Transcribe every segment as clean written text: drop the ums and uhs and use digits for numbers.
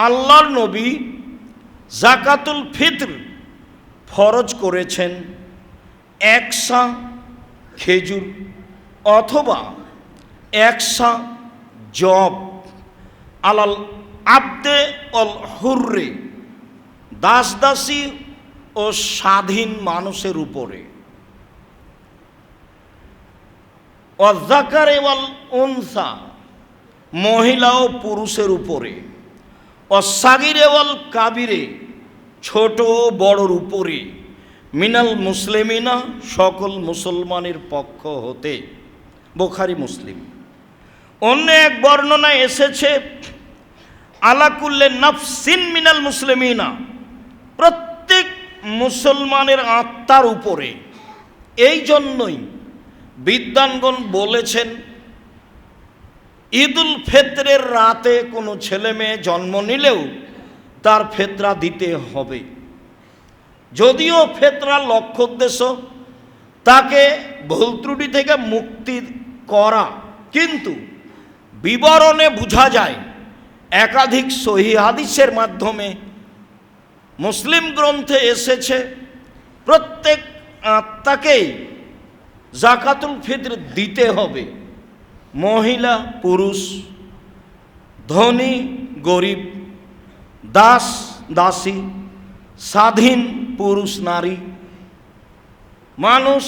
আল্লাহর নবী জাকাতুল ফিতর ফরজ করেছেন 1 সা খেজুর অথবা 1 সা জব আলাল আবদে অল হুররে, দাস দাসী ও স্বাধীন মানুষের উপরে, অযাকারে ওয়াল উনসা, মহিলা ও পুরুষের উপরে, অসাগিরে ওয়াল কাবিরে, ছোট ও বড়র উপরে, মিনাল মুসলিমিনা, সকল মুসলমানের পক্ষ হতে। বুখারী মুসলিম। অন্য এক বর্ণনায় এসেছে আলা কুল্লে নাফসিন মিনাল মুসলিমিনা, প্রত্যেক মুসলমানের আত্মার উপরে। এই জন্যই বিদ্বানগণ বলেছেন ঈদুল ফিতরের রাতে কোনো ছেলে মেয়ে জন্ম নিলেও তার ফিতরা দিতে হবে। যদিও ফিতরার লক্ষ্য উদ্দেশ্য তাকে ভুল ত্রুটি থেকে মুক্তি করা, কিন্তু বিবরণে বোঝা যায় একাধিক সহিহ হাদিসের মাধ্যমে মুসলিম গ্রন্থে এসেছে প্রত্যেক আত্মাকেই জাকাতুল ফিতর দিতে হবে। মহিলা পুরুষ, ধনী গরিব, দাস দাসী, স্বাধীন পুরুষ নারী, মানুষ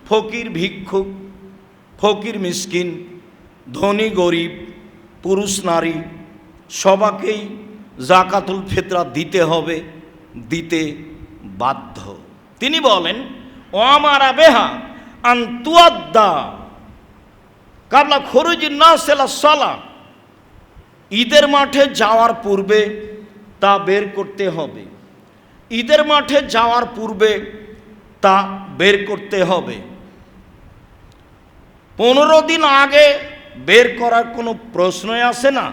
ফকির ভিক্ষুক, ফকির মিসকিন, ধনী গরিব, পুরুষ নারী, সবাকেই জাকাতুল ফিতরা দিতে হবে, দিতে বাধ্য। তিনি বলেন ওয়ামারা বেহা আন তুয়াদ্দা কাবলা খরুজিন নাস ইলা সালাহ, ঈদের মাঠে যাওয়ার পূর্বে তা বের করতে হবে। ঈদের মাঠে যাওয়ার পূর্বে তা বের করতে হবে। 15 দিন আগে বের করার কোনো প্রশ্নই আসে না।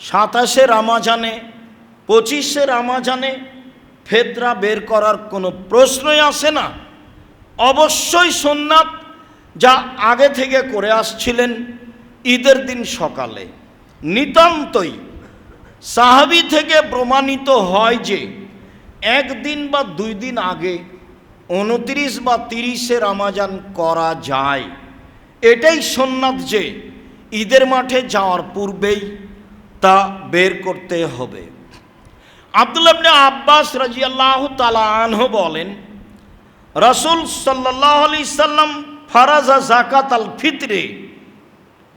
27শে রমজানে, 25শে রমজানে ফিতরা বের করার কোনো প্রশ্নই আসে না। অবশ্যই সুন্নাত যা আগে থেকে করে আসছিলেন ঈদের দিন সকালে। নিতান্তই সাহাবী থেকে প্রমাণিত হয় যে একদিন বা 2 দিন আগে 29 বা 30শে রমজান করা যায়। এটাই সুন্নাত যে ঈদের মাঠে যাওয়ার পূর্বেই তা বের করতে হবে। আব্দুল্লাহ ইবনে আব্বাস রাদিয়াল্লাহু তাআলা আনহু বলেন রাসূল সাল্লাল্লাহু আলাইহি সাল্লাম ফারাজা যাকাতাল ফিতরে,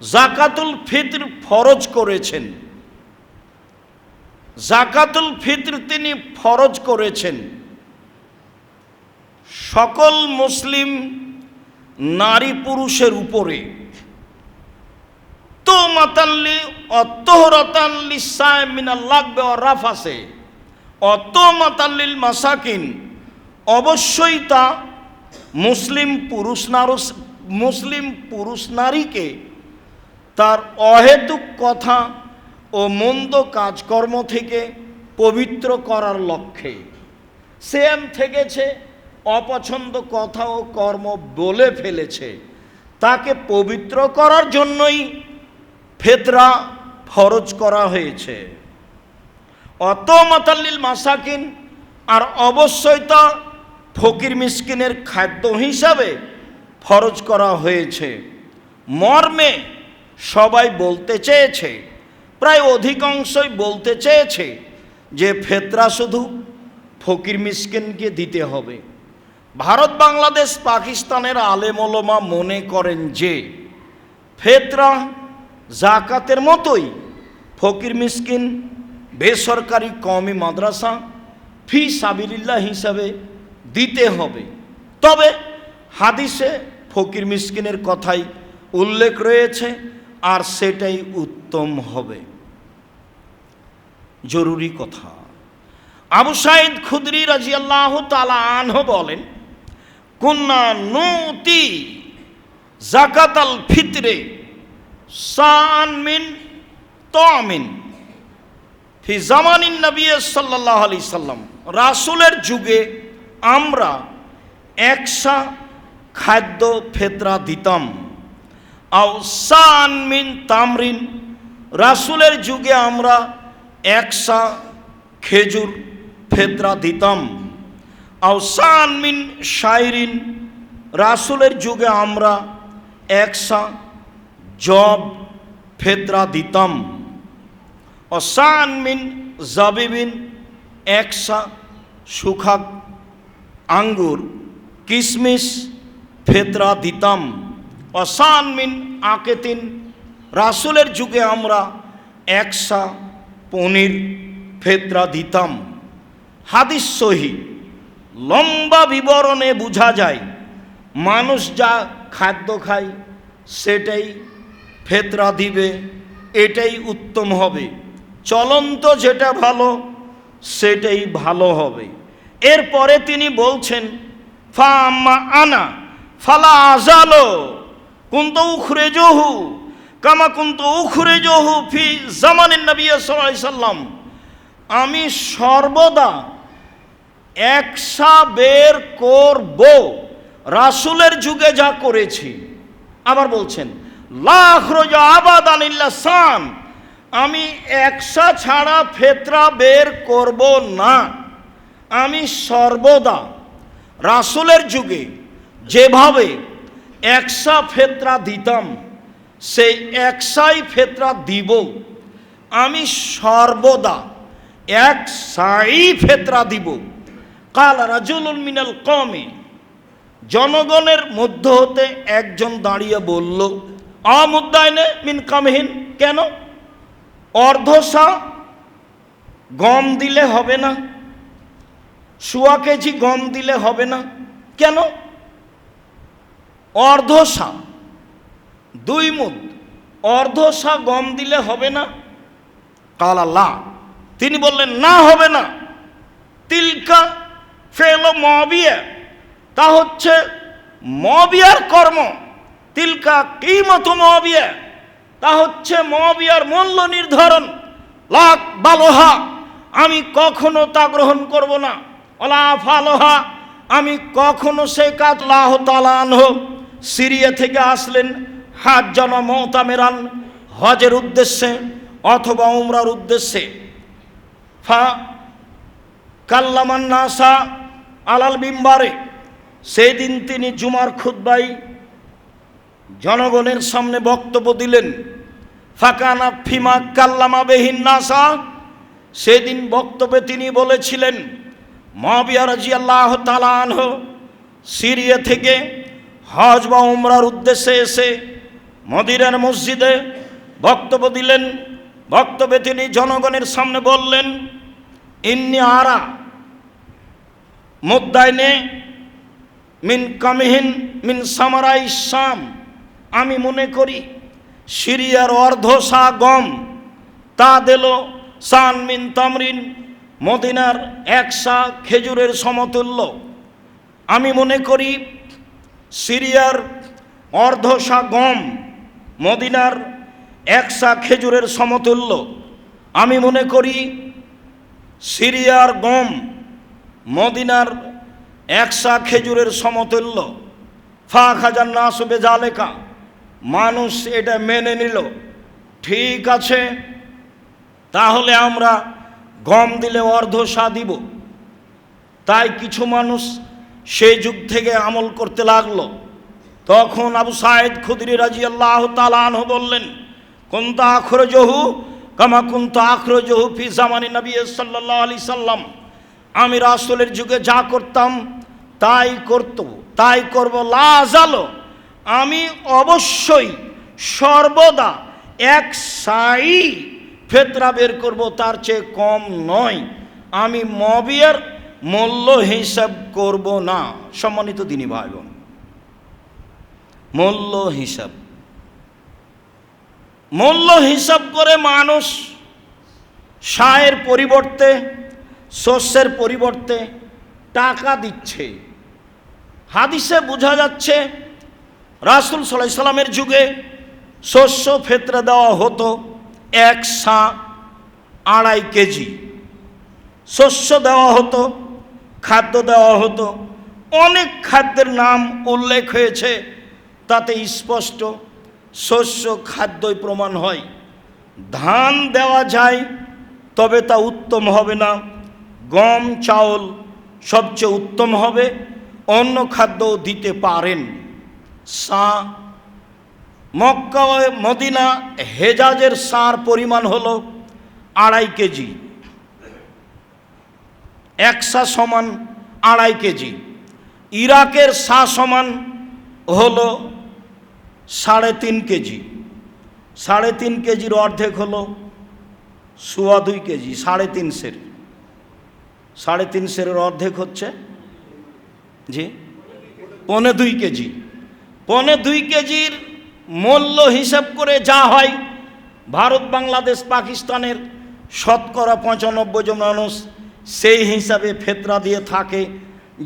যাকাতুল ফিতর ফরজ করেছেন। যাকাতুল ফিতর তিনি ফরজ করেছেন সকল মুসলিম নারী পুরুষের উপরে। তো মাতাল্লি অতহরাতান লিসায় মিনাল লাগবে ও রাফাসে অত মাতাল্লিল মাসাকিন, অবশ্যই তা মুসলিম পুরুষ নারীকে তার অহেতুক কথা ও মন্দ কাজকর্ম থেকে পবিত্র করার লক্ষ্যে। সেম থেকেছে, অপছন্দ কথা ও কর্ম বলে ফেলেছে, তাকে পবিত্র করার জন্যই ফিতরা ফরজ করা হয়েছে। অত মাতাল্লিল মাসাকিন, আর অবশ্যই তা ফকির মিসকিনের খাদ্য হিসাবে ফরজ করা হয়েছে। মর্মে সবাই বলতে চেয়েছে, প্রায় অধিকাংশই বলতে চেয়েছে যে ফিতরা শুধু ফকির মিসকিনকে দিতে হবে। ভারত, বাংলাদেশ, পাকিস্তানের আলেম ওলামা মনে করেন যে ফিতরা যাকাতের মতোই ফকির মিসকিন, বেসরকারি কওমি মাদ্রাসা ফি সাবিলিল্লাহ হিসাবে দিতে হবে। তবে হাদিসে ফকির মিসকিনের কথাই উল্লেখ রয়েছে, আর সেটাই উত্তম হবে। জরুরি কথা, আবু সাঈদ খুদরি রাদিয়াল্লাহু তাআলা আনহু বলেন কুন্না নুতি যাকাতাল ফিতরে সান মিন তামিন ফি জামানিন নবী সাল্লাল্লাহু আলাইহি সাল্লাম, রাসূলের যুগে আমরা 1 সা খাদ্য ফিতরা দিতাম। আও সান মিন তামরিন, রাসূলের যুগে আমরা একসা খেজুর ফেতরা দিতাম। আওসান মিন শাইরিন, রাসূলের যুগে আমরা একসা জব ফেতরা দিতাম। অসান মিন জাবিবিন, একসা শুখা আঙ্গুর কিশমিশ ফেতরা দিতাম। অসান মিন আকেতিন, রাসূলের যুগে আমরা একসা পনির ফেতরা দিতাম। হাদিস সহি, লম্বা বিবরণে বোঝা যায় মানুষ যা খাদ্য খায় সেটাই ফেতরা দিবে, এটাই উত্তম হবে। চলন্ত যেটা ভালো সেটাই ভালো হবে। এরপরে তিনি বলছেন ফাম্মা আনা ফালা আজালো কুনতু উখরিজুহু কামা কুনতু উখরিজুহু ফি জামানিন নবী সাল্লাল্লাহু আলাইহি সাল্লাম, আমি সর্বদা একসা বের করব রাসূলের যুগে যা করেছি। আবার বলছেন লা আখরুজু আবাদান ইল্লা সান, আমি একসা ছাড়া ফেতরা বের করব না। আমি সর্বদা রাসূলের যুগে যেভাবে একসা ফেতরা দিতাম সেই একসাই ফেতরা দিব। আমি সর্বদা একসাই ফেতরা দিব। কাল রাজুলুন মিনাল কওমি, জনগণের মধ্য হতে একজন দাঁড়িয়ে বলল আমুদ্দাইনে মিন কামহিন, কেন অর্ধসা গম দিলে হবে না? সোয়া কেজি গম দিলে হবে না কেন? অর্ধসা 2 মুদ অর্ধসা গম দিলে হবে না? কাল আল্লাহ, তিনি বললেন না, হবে না। তিলকা ফেল মুআবিয়া, তা হচ্ছে মুআবিয়ার কর্ম। তিলকা কিমত মুআবিয়া, তা হচ্ছে মুআবিয়ার মূল্য নির্ধারণ। লাক বালোহা, আমি কখনো তা গ্রহণ করব না। ওলা ফালোহা, আমি কখনো সে কাজ। আল্লাহু তাআলা আনহু সিরিয়া থেকে আসলেন হাজ্জান মুতামিরান, হজের উদ্দেশ্যে অথবা উমরার উদ্দেশ্যে। ফা কাল্লামান নাসা আলাল মিম্বারে, সেই দিন তিনি জুমার খুতবায় জনগণের সামনে বক্তব্য দিলেন। ফাকানা ফিমা কাল্লামা বিহিন নাসা, সেদিন বক্তব্যে তিনি বলেছিলেন মুআবিয়া রাদিয়াল্লাহু তাআলা আনহু সিরিয়া থেকে হজ বা উমরার উদ্দেশ্যে এসে মদিনার মসজিদে বক্তব্য দিলেন। বক্তব্যে তিনি জনগণের সামনে বললেন ইন্নী আরা মুদ্দাইনে মিন কামহিন মিন সামারাই শাম, আমি মনে করি সিরিয়ার অর্ধসা গম তা দিল সান মিন তামরিন, মদিনার একসা খেজুরের সমতুল্য। আমি মনে করি সিরিয়ার অর্ধসা গম মদিনার একসা খেজুরের সমতুল্য। আমি মনে করি সিরিয়ার গম মদিনার একসা খেজুরের সমতুল্য। ফা খাজান নাসু বেজালেকা, মানুষ এটা মেনে নিল। ঠিক আছে, তাহলে আমরা গম দিলে অর্ধসা দিব। তাই কিছু মানুষ সেই যুগ থেকে আমল করতে লাগলো। তখন আবু সাঈদ খুদরি রাদিয়াল্লাহু তাআলা আনহু বললেন কুনতু আখরুজুহু কামা কুনতু আখরুজুহু ফি জামানি নবী সাল্লাল্লাহু আলাইহি সাল্লাম, আমি রাসূলের যুগে যা করতাম তাই করব। লা আযালু, আমি অবশ্যই সর্বদা একসাই ফেতরা বের করব, তার চেয়ে কম নয়। আমি মুআবিয়ার মূল্য হিসাব করব না। সম্মানিত দিনী ভাই বোন, মূল্য হিসাব করে মানুষ সায়ের পরিবর্তে শস্যের পরিবর্তে টাকা দিচ্ছে। হাদিসে বোঝা যাচ্ছে রাসূল সাল্লাল্লাহু আলাইহি সাল্লামের যুগে শস্য ফেতরা দেওয়া হতো 1 সা 2.5 কেজি শস্য দেওয়া হতো, খাদ্য দেওয়া হতো। অনেক খাদ্যের নাম উল্লেখ হয়েছে, তাতে স্পষ্ট শস্য খাদ্যই প্রমাণ হয়। ধান দেওয়া যায় তবে তা উত্তম হবে না। গম চাউল সবচেয়ে উত্তম হবে, অন্য খাদ্যও দিতে পারেন। মক্কা মদিনা হেজাজের সার পরিমাণ হলো 2.5 কেজি, 1 সা সমান 2.5 কেজি। ইরাকের সা সমান হলো 3.5 কেজি, 3.5 কেজির অর্ধেক হলো 2.25 কেজি, 3.5 3.5 অর্ধেক হচ্ছে জি 2.25 কেজি। 2.25 কেজির মূল্য হিসাব করে যা হয়, ভারত বাংলাদেশ পাকিস্তানের শতকরা 95 জন মানুষ সেই হিসাবে ফেতরা দিয়ে থাকে,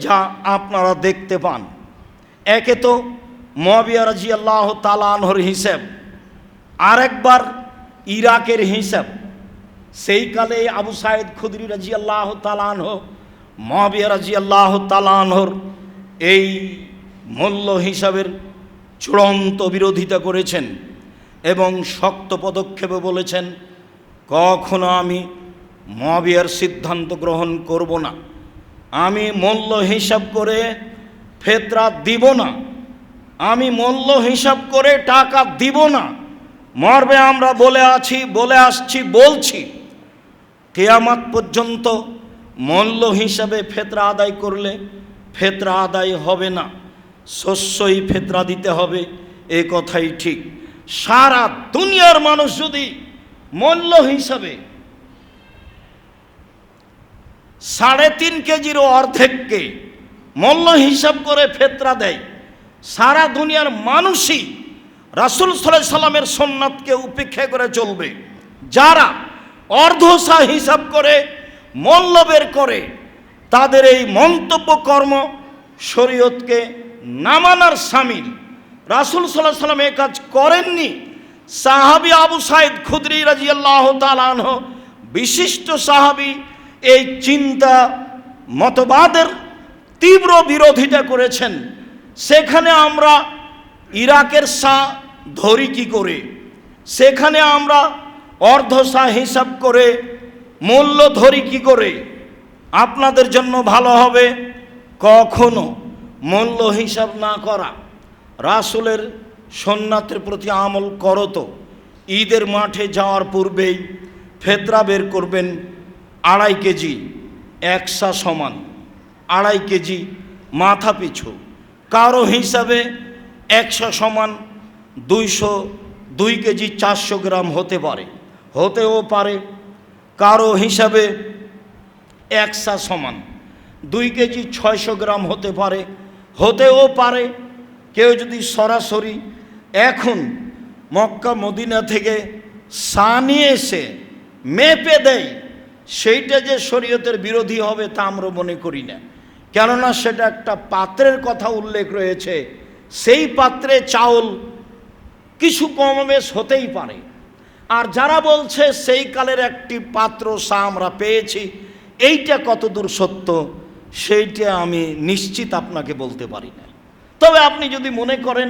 যা আপনারা দেখতে পান। একে তো মুআবিয়া রাদিয়াল্লাহু তাআলা আনহুর হিসাব, আরেকবার ইরাকের হিসাব। সেই কালে আবু সাঈদ খুদরি রাদিয়াল্লাহু তাআলা আনহু মুআবিয়া রাদিয়াল্লাহু তাআলা আনহুর এই মূল্য হিসাবের চূড়ান্ত বিরোধিতা করেছেন এবং শক্ত পদক্ষেপে বলেছেন, কখনো আমি মুআবিয়ার সিদ্ধান্ত গ্রহণ করব না, আমি মূল্য হিসাব করে ফেতরা দিব না, আমি মূল্য হিসাব করে টাকা দিব না। মর্মে আমরা বলে আসছি বলছি, কিয়ামত পর্যন্ত মূল্য হিসাবে ফেতরা আদায় করলে ফেতরা আদায় হবে না, শস্যই ফেতরা দিতে হবে, এ কথাই ঠিক। সারা দুনিয়ার মানুষ যদি মূল্য হিসাবে 3.5 কেজির অর্ধেককে মূল্য হিসাব করে ফেতরা দেয়, সারা দুনিয়ার মানুষই রাসূল সাল্লাল্লাহু আলাইহি সাল্লামের সুন্নাতকে উপেক্ষা করে চলবে। যারা অর্ধসা হিসাব করে মূল্য বের করে, তাদের এই মন্তব্য কর্ম শরীয়তকে না মানার শামিল। রাসূল সাল্লাল্লাহু আলাইহি সাল্লাম এ কাজ করেননি। সাহাবী আবু সাঈদ খুদরি রাদিয়াল্লাহু তাআলা আনহু বিশিষ্ট সাহাবী এই চিন্তা মতবাদের তীব্র বিরোধিতা করেছেন। সেখানে আমরা ইরাকের সা ধরি কি করে, সেখানে আমরা অর্ধসা হিসাব করে মূল্য ধরি কি করে? আপনাদের জন্য ভালো হবে কখনো মূল্য হিসাব না করা। রাসূলের সুন্নাতের প্রতি আমল করো তো। ঈদের মাঠে যাওয়ার পূর্বেই ফেতরা বের করবেন 2.5 কেজি, 1 সা সমান 2.5 কেজি মাথা পিছু। কারো হিসাবে 1 সা সমান 202 কেজি 400 গ্রাম হতেও পারে। কারো হিসাবে 1 সা সমান 2 কেজি 600 গ্রাম হতেও পারে। কেউ যদি সরাসরি এখন মক্কা মদিনা থেকে সা নিয়ে এসে মেপে দেয়, সেইটা যে শরীয়তের বিরোধী হবে তা আমরা মনে করি না। কেননা সেটা একটা পাত্রের কথা উল্লেখ রয়েছে, সেই পাত্রে চাউল কিছু কম বেশ হতেই পারে। আর যারা বলছে সেই কালের একটি পাত্র সা আমরা পেয়েছি, এইটা কতদূর সত্য সেইটা আমি নিশ্চিত আপনাকে বলতে পারি না। তবে আপনি যদি মনে করেন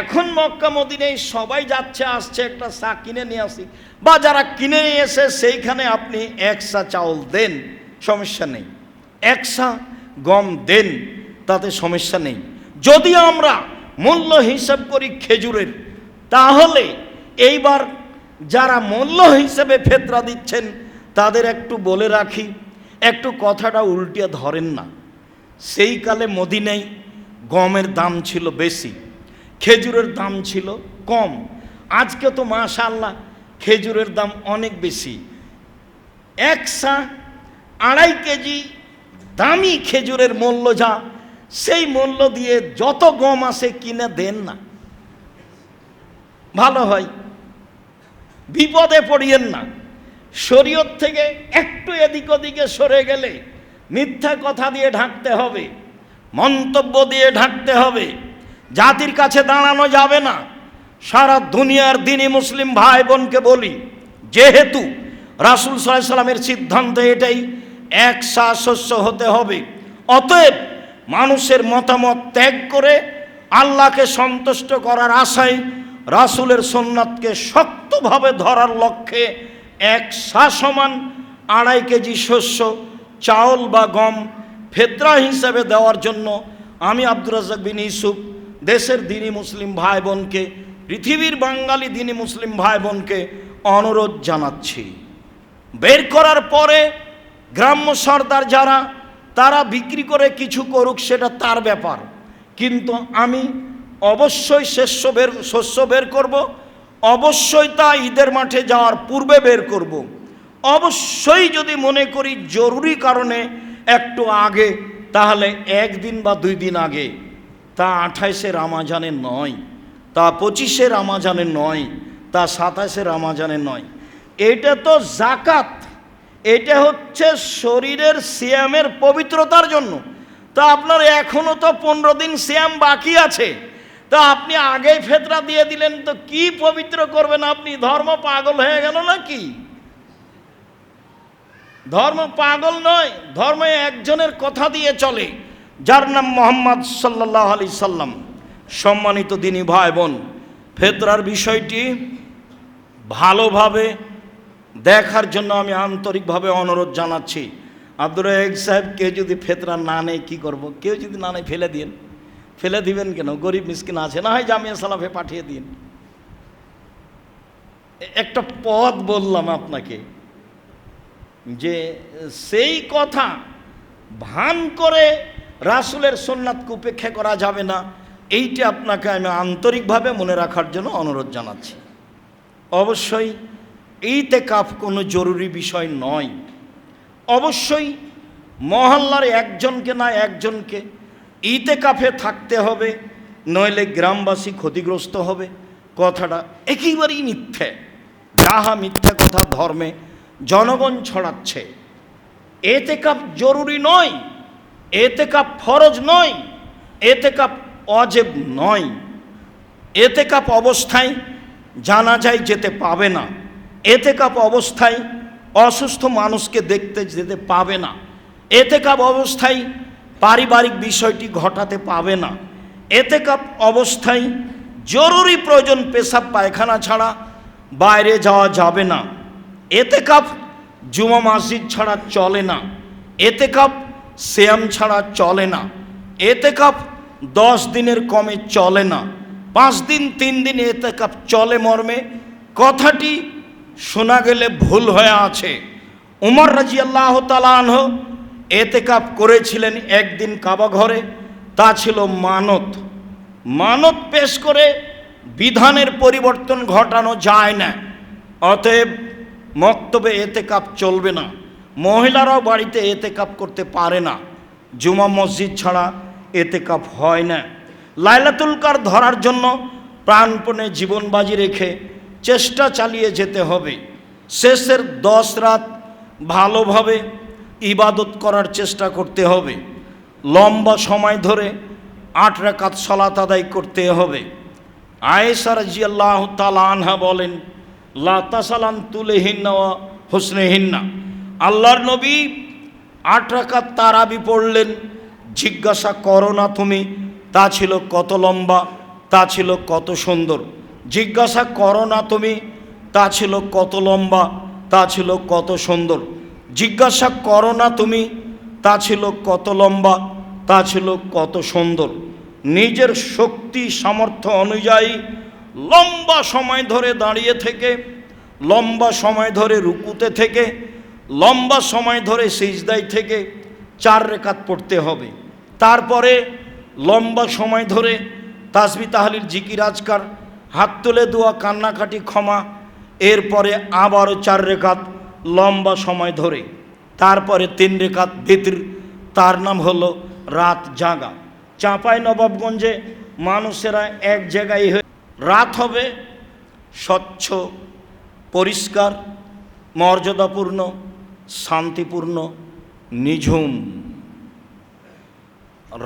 এখন মক্কা মদিনায় সবাই যাচ্ছে আসছে, একটা সা কিনে নিয়ে আসি, বা যারা কিনে নিয়ে এসে সেইখানে আপনি 1 সা চাউল দেন, সমস্যা নেই। 1 সা গম দেন, তাতে সমস্যা নেই। যদি আমরা মূল্য হিসাব করি খেজুরের, তাহলে এইবার যারা মূল্য হিসেবে ফেতরা দিচ্ছেন তাদের একটু বলে রাখি, একটু কথাটা উল্টিয়ে ধরেন না। সেই কালে মদিনায় গমের দাম ছিল বেশি, খেজুরের দাম ছিল কম। আজকে তো মাশাআল্লাহ খেজুরের দাম অনেক বেশি। 1 সা 2.5 কেজি দামি খেজুরের মূল্য যা, সেই মূল্য দিয়ে যত গম আসে কিনে দেন না, ভালো হয়। বিপদে পড়িয়েন না। শরীয়ত থেকে একটু এদিক ওদিকে সরে গেলে মিথ্যা কথা দিয়ে ঢাকতে হবে, মন্তব্য দিয়ে ঢাকতে হবে, জাতির কাছে দাঁড়ানো যাবে না। সারা দুনিয়ার দিনী মুসলিম ভাই বোনকে বলি, যেহেতু রাসূল সাল্লাল্লাহু আলাইহি সাল্লামের সিদ্ধান্ত এটাই, 1 সা শস্য হতে হবে, অতএব মানুষের মতামত ত্যাগ করে আল্লাহকে সন্তুষ্ট করার আশায় রাসূলের সুন্নাতকে শক্তভাবে ধরার লক্ষ্যে 1 সা সমান 2.5 কেজি শস্য, চাউল বা গম ফেতরা হিসাবে দেওয়ার জন্য আমি আব্দুর রাজ্জাক বিন ইউসুফ দেশের দিনী মুসলিম ভাই বোনকে, পৃথিবীর বাঙালি দিনী মুসলিম ভাই বোনকে অনুরোধ জানাচ্ছি। বের করার পরে গ্রাম্য সর্দার যারা, তারা বিক্রি করে কিছু করুক, সেটা তার ব্যাপার, কিন্তু আমি অবশ্যই শস্য বের করব, অবশ্যই তা ঈদের মাঠে যাওয়ার পূর্বে বের করব। অবশ্যই যদি মনে করি জরুরি কারণে একটু আগে, তাহলে 1 দিন বা 2 দিন আগে, তা 28শে রামাজানে নয়, তা 25শে রামাজানে নয়, তা 27শে রামাজানে নয়। এটা তো জাকাত, এটা হচ্ছে শরীরের সিয়ামের পবিত্রতার জন্য। তা আপনার এখনো তো 15 দিন সিয়াম বাকি আছে, তা আপনি আগেই ফেতরা দিয়ে দিলেন, তো কি পবিত্র করবেন আপনি? ধর্ম পাগল হয়ে গেল নাকি? ধর্ম পাগল নয়, ধর্মে একজনের কথা দিয়ে চলে, যার নাম মোহাম্মদ সাল্লাল্লাহু আলাইহি সাল্লাম। সম্মানিত দিনী ভাই বোন, ফেতরার বিষয়টি ভালোভাবে দেখার জন্য আমি আন্তরিকভাবে অনুরোধ জানাচ্ছি। আব্দুর রাজ্জাক সাহেব, কেউ যদি ফেতরা না নেয় কী করব? কেউ যদি না নেয় ফেলে দিন। ফেলে দিবেন কেন? গরিব মিসকিন আছে, না হয় জামিয়া সালাফে পাঠিয়ে দিন। একটা পথ বললাম আপনাকে, যে সেই কথা ভান করে রাসূলের সুন্নাতকে উপেক্ষা করা যাবে না, এইটা আপনাকে আমি আন্তরিকভাবে মনে রাখার জন্য অনুরোধ জানাচ্ছি। অবশ্যই ইতিকাফ কোনো জরুরি বিষয় নয়, অবশ্যই মহল্লার একজনকে না একজনকে ইতিকাফে থাকতে হবে, নইলে গ্রামবাসী ক্ষতিগ্রস্ত হবে। কথাটা একেবারেই মিথ্যে, যাহা মিথ্যা কথা ধর্মে জনগণ ছড়াচ্ছে। ইতিকাফ জরুরি নয়, ইতিকাফ ফরজ নয়, ইতিকাফ ওয়াজিব নয়। ইতিকাফ অবস্থায় জানাজায় যেতে পাবে না, ইতিকাফ অবস্থায় অসুস্থ মানুষকে দেখতে যেতে পাবে না, ইতিকাফ অবস্থায় পারিবারিক বিষয়টি ঘটাতে পাবে না, ইতিকাফ অবস্থায় জরুরি প্রয়োজন পেশাব পায়খানা ছাড়া বাইরে যাওয়া যাবে না, ইতিকাফ জুমা মসজিদ ছাড়া চলে না, ইতিকাফ সিয়াম ছাড়া চলে না, ইতিকাফ 10 দিনের কমে চলে না, 5 দিন 3 দিন ইতিকাফ চলে মর্মে কথাটি শোনা গেলে ভুল হয়ে আছে। উমর রাদিয়াল্লাহু তাআলা আনহু ইতিকাফ করেছিলেন একদিন কাবা ঘরে, তা ছিল মানত। মানত পেশ করে বিধানের পরিবর্তন ঘটানো যায় না, অতএব মক্তবে ইতিকাফ চলবে না। মহিলারাও বাড়িতে ইতিকাফ করতে পারে না, জুমা মসজিদ ছাড়া ইতিকাফ হয় না। লাইলাতুল কদর ধরার জন্য প্রাণপণে জীবন বাজি রেখে চেষ্টা চালিয়ে যেতে হবে। শেষের 10 রাত ভালোভাবে ইবাদত করার চেষ্টা করতে হবে। লম্বা সময় ধরে 8 রাকাত সালাত আদায় করতে হবে। আয়েশা রাদিয়াল্লাহু তাআলা আনহা বলেন, লা তাসালান তুলেহিন্না ওয়া হুসনেহিন্না। আল্লাহর নবী 8 রাকাত তারাবি পড়লেন, জিজ্ঞাসা করো না তুমি তা ছিল কত লম্বা, তা ছিল কত সুন্দর। জিজ্ঞাসা করো না তুমি তা ছিল কত লম্বা, তা ছিল কত সুন্দর। জিজ্ঞাসা করো না তুমি তা ছিল কত লম্বা, তা ছিল কত সুন্দর। নিজের শক্তি সামর্থ্য অনুযায়ী লম্বা সময় ধরে দাঁড়িয়ে থেকে, লম্বা সময় ধরে রুকুতে থেকে, লম্বা সময় ধরে সিজদায় থেকে 4 রাকাত পড়তে হবে। তারপরে লম্বা সময় ধরে তাসবিহ তাহলিল জিকির আজকার, হাত তুলে দোয়া, কান্নাকাটি, ক্ষমা। এরপরে আবারও 4 রাকাত লম্বা সময় ধরে, তারপরে 3 রাকাত ভিতর, তার নাম হলো রাত জাগা। চাঁপাই নবাবগঞ্জে মানুষেরা এক জায়গায় হয়ে রাত হবে স্বচ্ছ, পরিষ্কার, মর্যাদাপূর্ণ, শান্তিপূর্ণ, নিঝুম।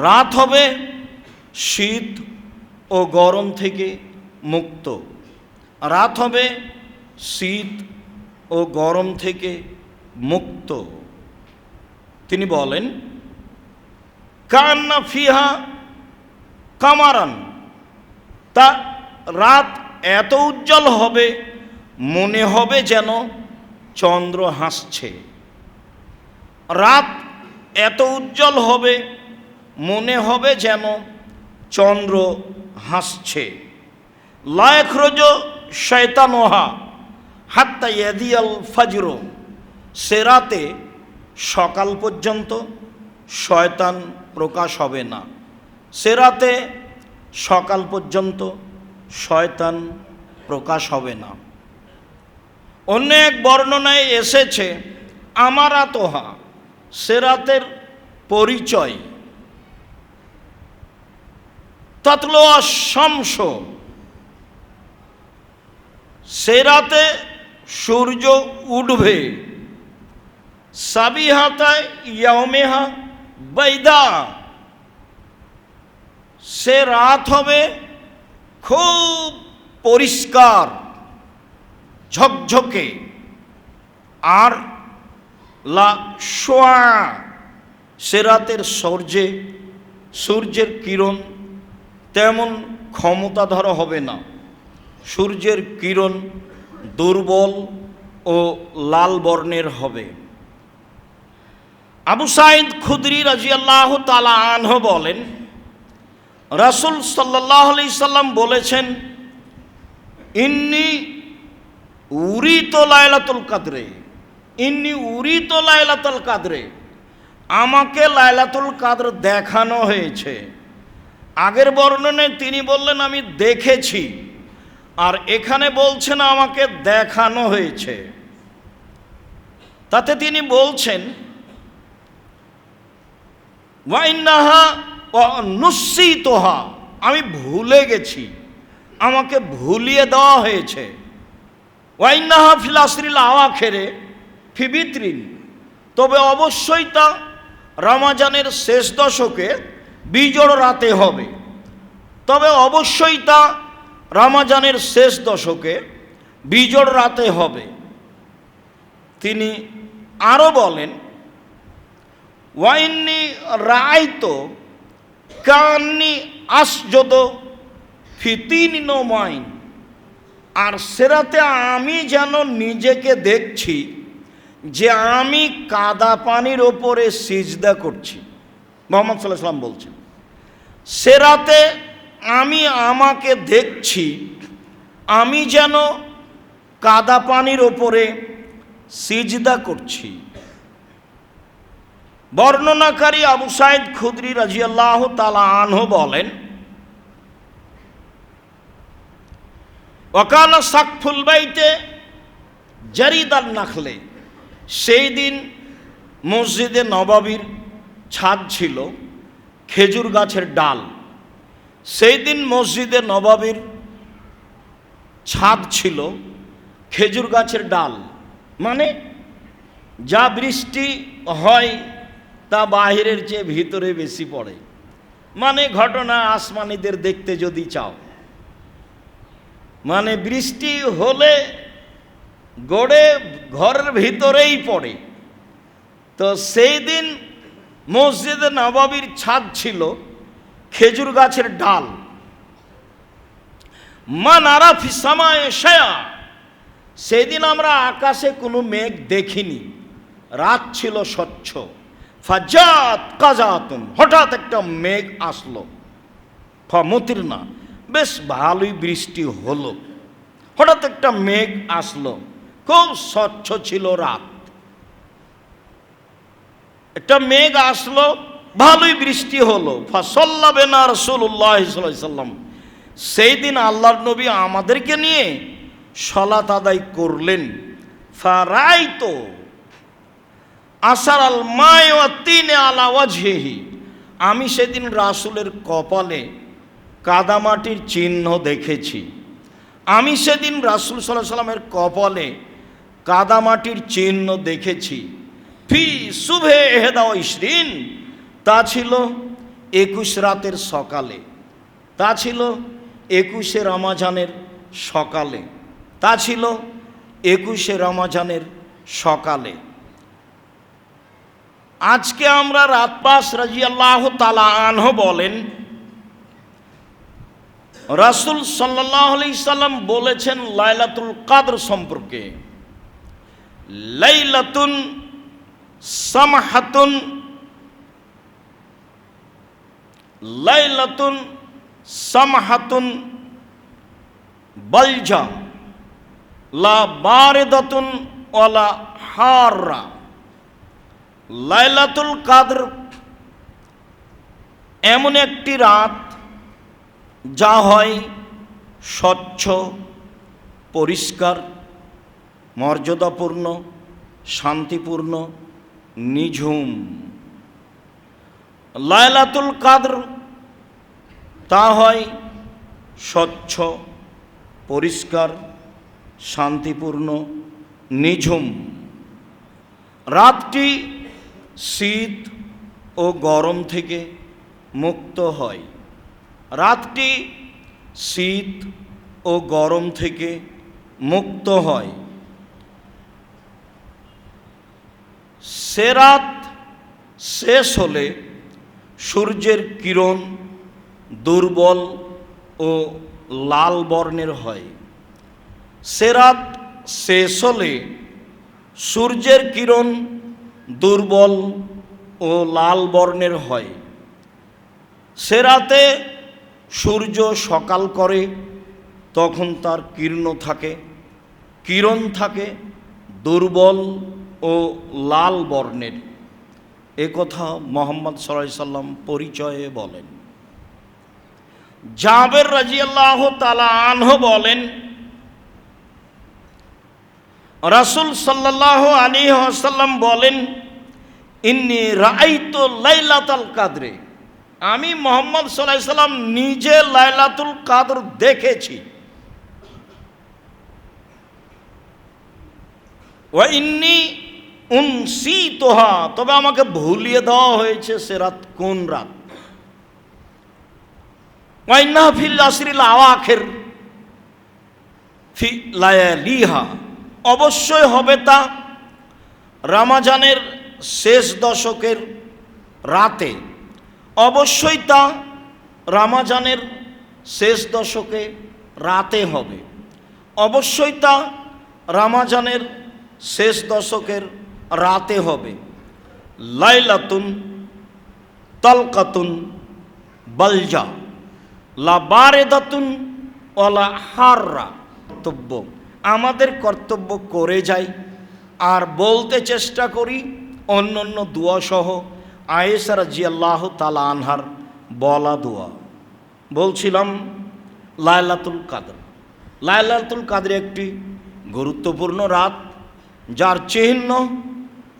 রাত হবে শীত ও গরম থেকে মুক্ত, রাত হবে শীত ও গরম থেকে মুক্ত। তিনি বলেন, কান্না ফিহা কামারান, তা রাত এত উজ্জ্বল হবে মনে হবে যেন চন্দ্র হাসছে। রাত এত উজ্জ্বল হবে, মনে হবে যেন চন্দ্র হাসছে। লা ইয়াখরুজু শায়তানুহা হাত্তা ইয়াদিয়াল ফাজর, সে রাতে সকাল পর্যন্ত শয়তান প্রকাশ হবে না। সে রাতে সকাল পর্যন্ত শয়তান প্রকাশ হবে না। অন্য এক বর্ণনায় এসেছে আমারাতোহা, সে রাতের পরিচয়। তাতলো শামস, সে রাতে সূর্য উঠবে। সাবিহাতায় ইয়াউমেহা বাইদা, সে রাত হবে খুব পরিষ্কার ঝকঝকে। আর লা শোয়া, সে রাতের সূর্যের কিরণ তেমন ক্ষমতাধর হবে না। সূর্যের কিরণ দুর্বল ও লাল বর্ণের হবে। আবু সাঈদ খুদরি রাদিয়াল্লাহু তাআলা আনহু বলেন, রাসূল সাল্লাল্লাহু আলাইহি সাল্লাম বলেছেন, ইন্নী উরিতু লাইলাতুল কদরে, ইন্নী উরিতু লাইলাতুল কদরে, আমাকে লাইলাতুল কদর দেখানো হয়েছে। আগের বর্ণনায় তিনি বললেন আমি দেখেছি, আর এখানে বলছেন আমাকে দেখানো হয়েছে। তাতে তিনি বলছেন ওয়াইন্নাহা ওয়া নুসিতুহা, আমি ভুলে গেছি, আমাকে ভুলিয়ে দেওয়া হয়েছে। ওয়াইন্নাহা ফিল আসরিল আওয়াখিরে ফি বিতরিন, তবে অবশ্যই তা রমজানের শেষ দশকে বিজোড় রাতে হবে। তবে অবশ্যই তা রমজানের শেষ দশকে বিজোড় রাতে হবে। তিনি আরও বলেন, ওয়াইন্নি রাআইতু কান্নি আসজুদ ফি তিনি নওমাইন, আর সেরাতে আমি যেন নিজেকে দেখছি যে আমি কাদা পানির ওপরে সিজদা করছি। মুহাম্মদ সাল্লাল্লাহু আলাইহি ওয়াসাল্লাম বলছেন, সেরাতে আমি আমাকে দেখছি আমি যেন কাদা পানির ওপরে সিজদা করছি। বর্ণনাকারী আবু সাঈদ খুদরি রাদিয়াল্লাহু তাআলা আনহু বলেন, ওয়াকানা সাকফুল বাইতে জারিদান নাখলে, সেই দিন মসজিদে নববীর ছাদ ছিল খেজুর গাছের ডাল। সেই দিন মসজিদে নববীর ছাদ ছিল খেজুর গাছের ডাল, মানে যা বৃষ্টি হয় তা বাহিরের চেয়ে ভিতরে বেশি পড়ে। মানে ঘটনা আসমানিদের দেখতে যদি চাও, মানে বৃষ্টি হলে গড়ে ঘরের ভিতরেই পড়ে। তো সেই দিন মসজিদে নববীর ছাদ ছিল খেজুর গাছের ডাল। মান আরা ফিস সামায়ে শায়া, সেদিন আমরা আকাশে কোনো মেঘ দেখিনি, রাত ছিল স্বচ্ছ। ফাজাত কাজাতুন, হঠাৎ একটা মেঘ আসলো। ফামুতিরনা, বেশ ভালোই বৃষ্টি হলো। হঠাৎ একটা মেঘ আসলো, খুব স্বচ্ছ ছিল রাত। একটা মেঘ আসলো, ভালোই বৃষ্টি হলো। ফাসাল্লা বিনা রাসূলুল্লাহ সাল্লাল্লাহু আলাইহি ওয়াসাল্লাম, সেই দিন আল্লাহর নবী আমাদেরকে নিয়ে সালাত আদায় করলেন। ফারাইতু আসার আল মাই ওয়া তিন আলা ওয়াজহিহি, আমি সেদিন রাসূলের কপালে কাদামাটির চিহ্ন দেখেছি। আমি সেদিন রাসূল সাল্লাল্লাহু আলাইহি ওয়াসাল্লামের কপালে কাদামাটির চিহ্ন দেখেছি। ফি সুবহে ইহদা ওয়া ইশরিন, তা ছিল 21 রাতের সকালে, তা ছিল 21শে রমজানের সকালে, তা ছিল 21শে রমজানের সকালে। আজকে আমরা রাতপাস রাদিয়াল্লাহু তাআলা আনহু বলেন, রাসূল সাল্লাল্লাহু আলাইহি সাল্লাম বলেছেন লাইলাতুল কদর সম্পর্কে, লাইলাতুন সামহাতুন লাইলাতুন সামহাতুন বালজা লা বারিদাতুন ওয়ালা হাররা। লাইলাতুল কাদর এমন একটি রাত যা হয় স্বচ্ছ, পরিষ্কার, মর্যাদাপূর্ণ, শান্তিপূর্ণ, নিঝুম। লাইলাতুল কাদর তা হয় স্বচ্ছ, পরিষ্কার, শান্তিপূর্ণ, নিঝুম। রাতটি শীত ও গরম থেকে মুক্ত হয়। রাতটি শীত ও গরম থেকে মুক্ত হয়। সে রাত শেষ হলে সূর্যের কিরণ দুর্বল ও লাল বর্ণের হয়। সে রাত শেষ হলে সূর্যের কিরণ দুর্বল ও লাল বর্ণের হয়। সে রাতে সূর্য সকাল করে, তখন তার কিরণ থাকে দুর্বল ও লাল বর্ণের। এ কথা মুহাম্মদ সাল্লাল্লাহু আলাইহি সাল্লাম পরিচয়ে বলেন। জাবের রাদিয়াল্লাহু তাআলা আনহু বলেন, রাসূল সাল্লাল্লাহু আলাইহি ওয়াসাল্লাম বলেন, ইন্নী রাআইতু লাইলাতুল কাদরে, আমি মুহাম্মদ সাল্লাল্লাহু আলাইহি সাল্লাম নিজে লাইলাতুল কাদর দেখেছি। ওয়া ইন্নী উনসিতুহা, তবে আমাকে ভুলিয়ে দেওয়া হয়েছে সে রাত কোন রাত। ওয়া ইন্নাহা ফিল আশরিল আওয়াখির ফি লায়ালিহা, অবশ্যই হবে তা রমজানের শেষ দশকের রাতে। অবশ্যই তা রমজানের শেষ দশকে রাতে হবে। অবশ্যই তা রমজানের শেষ দশকের রাতে হবে। লাইলাতুন তালকাতুন বালজা লা বারিদাতুন ওয়ালা হাররা। কর্তব্য, আমাদের কর্তব্য করে যাই আর বলতে চেষ্টা করি অন্য দোয়া সহ আয়েশা রাদিয়াল্লাহু তাআলা আনহার বলা দোয়া। বলছিলাম লাইলাতুল কাদর। লাইলাতুল কাদর একটি গুরুত্বপূর্ণ রাত, যার চিহ্ন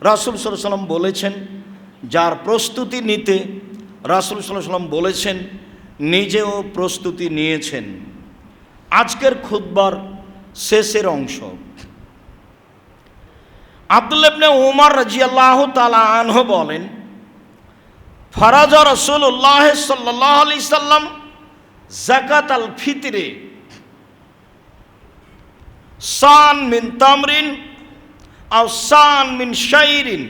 রাসূল সাল্লাল্লাহু আলাইহি ওয়াসাল্লাম বলেছেন, যার প্রস্তুতি নিতে রাসূল সাল্লাল্লাহু আলাইহি ওয়াসাল্লাম বলেছেন, নিজেও প্রস্তুতি নিয়েছেন। আজকের খুতবার শেষের অংশ। আব্দুল্লাহ ইবনে উমর রাদিয়াল্লাহু তাআলা আনহু বলেন, ফারাজা রাসূলুল্লাহ সাল্লাল্লাহু আলাইহি সাল্লাম যাকাত আল ফিতরে সান মিন তামরিন আও সান মিন শাইরিন।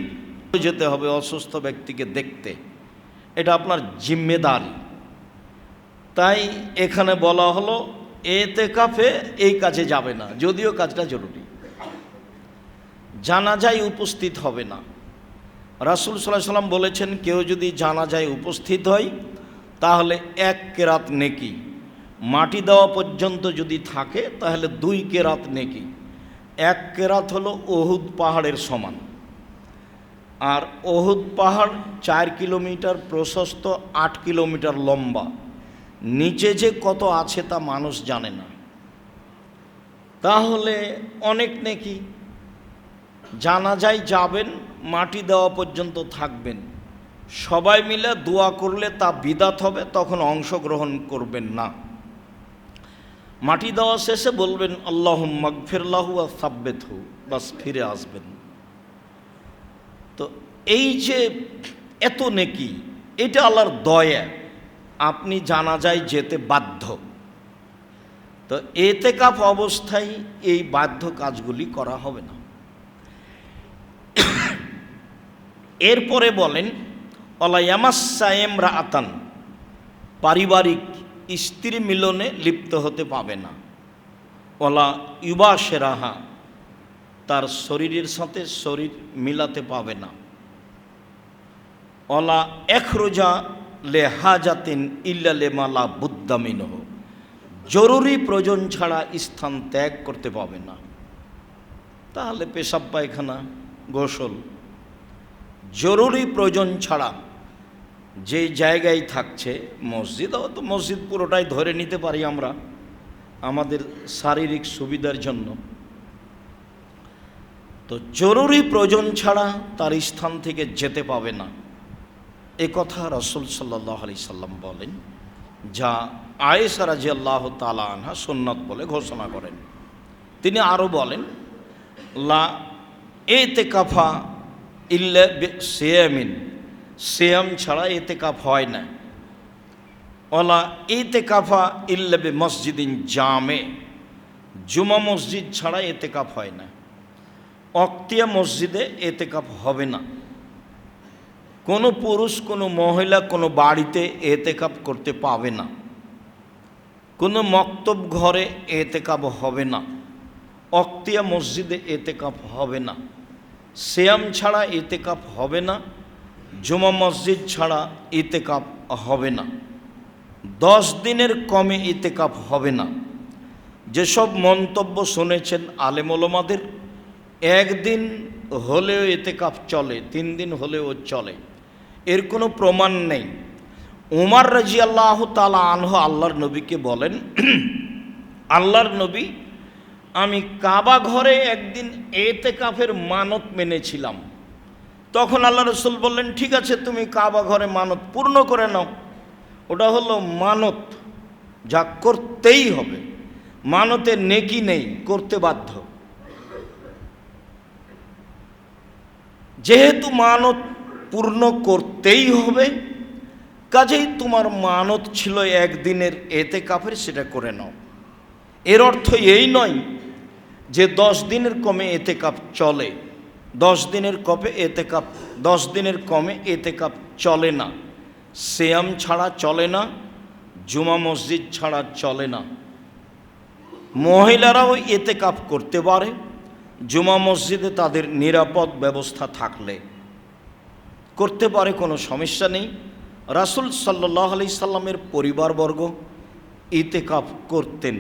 যেতে হবে অসুস্থ ব্যক্তিকে দেখতে, এটা আপনার জিম্মেদারি। তাই এখানে বলা হলো এতেকাফে এই কাজে যাবে না, যদিও কাজটা জরুরি। জানাজায় উপস্থিত হবে না। রাসূল সাল্লাল্লাহু আলাইহি সাল্লাম বলেছেন, কেউ যদি জানাজায় উপস্থিত হয় তাহলে 1 কেরাত নেকি, মাটি দেওয়া পর্যন্ত যদি থাকে তাহলে 2 কেরাত নেকি। 1 কেরাত হলো উহুদ পাহাড়ের সমান। আর উহুদ পাহাড় 4 কিলোমিটার প্রশস্ত, 8 কিলোমিটার লম্বা। নিচে যে কত আছে তা মানুষ জানে না। তাহলে অনেক নেকি। জানাজায় যাবেন, মাটি দেওয়া পর্যন্ত থাকবেন, সবাই মিলে দোয়া করলে তা বিদাত হবে, তখন অংশগ্রহণ করবেন না। মাটি দেওয়া শেষে বলবেন আল্লাহুম্মা গফির লাহু ওয়া সাব্বিতহু, বাস ফিরে আসবেন। তো এই যে এত নেকি, এটা আল্লাহর দয়া, আপনি জানাজায় যেতে বাধ্য। তো এতেকাফ অবস্থায় এই বাধ্য কাজগুলি করা হবে না। এরপরে বলেন ওয়ালা ইয়ামাসসা ইমরাআতান, পারিবারিক স্ত্রী মিলনে লিপ্ত হতে পাবে না। ওয়ালা ইউবাশিরাহা, তার শরীরের সাথে শরীর মিলাতে পাবে না। অলা এখরোজা লে হাজাতিন ইল্লা লেমা লা বুদ্দা মিনহ, জরুরি প্রয়োজন ছাড়া স্থান ত্যাগ করতে পাবে না। তাহলে পেশাব পায়খানা গোসল জরুরি প্রয়োজন ছাড়া যে জায়গায় থাকছে, মসজিদ তো মসজিদ পুরোটাই ধরে নিতে পারি আমরা আমাদের শারীরিক সুবিধার জন্য, তো জরুরি প্রয়োজন ছাড়া তার স্থান থেকে যেতে পাবে না, এ কথা রাসূল সাল্লাল্লাহু আলাইহি সাল্লাম বলেন, যা আয়েশা রাদিয়াল্লাহু তাআলা আনহা সুন্নাত বলে ঘোষণা করেন। তিনি আরও বলেন, লা ইতিকাফা ইল্লা বিসিয়ামিন, সিয়াম ছাড়া ইতিকাফ হয় না। ওলা ইতিকাফা ইল্লা বিমসজিদিন জামে, জুমা মসজিদ ছাড়া ইতিকাফ হয় না। অক্তিয়া মসজিদে ইতিকাফ হবে না। কোনো পুরুষ কোনো মহিলা কোনো বাড়িতে ইতিকাফ করতে পাবে না। কোনো মক্তব ঘরে ইতিকাফ হবে না। অক্তিয়া মসজিদে ইতিকাফ হবে না। সিয়াম ছাড়া ইতিকাফ হবে না। জুমা মসজিদ ছাড়া ইতিকাফ হবে না। 10 দিনের কমে ইতিকাফ হবে না। যেসব মন্তব্য শুনেছেন আলেম ওলামাদের, একদিন হলেও ইতিকাফ চলে, 3 দিন হলেও চলে, এর কোনো প্রমাণ নেই। উমর রাদিয়াল্লাহু তাআলা আনহু আল্লাহর নবীকে বলেন, আল্লাহর নবী, আমি কাবা ঘরে একদিন ইতিকাফের মানত মেনেছিলাম। তখন আল্লাহ রাসূল বললেন, ঠিক আছে, তুমি কাবা ঘরে মানত পূর্ণ করে নাও। ওটা হলো মানত, যা করতেই হবে, মানতে নেকি নেই, করতে বাধ্য। যেহেতু মানত পূর্ণ করতেই হবে, কাজেই তোমার মানত ছিল একদিনের ইতিকাফের, সেটা করে নাও। এর অর্থ এই নয় যে 10 দিনের কমে ইতিকাফ চলে, 10 দিনের কমে ইতিকাফ চলে না। সিয়াম ছাড়া চলে না, জুমা মসজিদ ছাড়া চলে না। মহিলারাও ইতিকাফ করতে পারে, জুমা মসজিদে তাদের নিরাপদ ব্যবস্থা থাকলে করতে পারে, কোনো সমস্যা নেই। রাসূল সাল্লাল্লাহু আলাইহি সাল্লামের পরিবারবর্গ ইতিকাফ করতেন।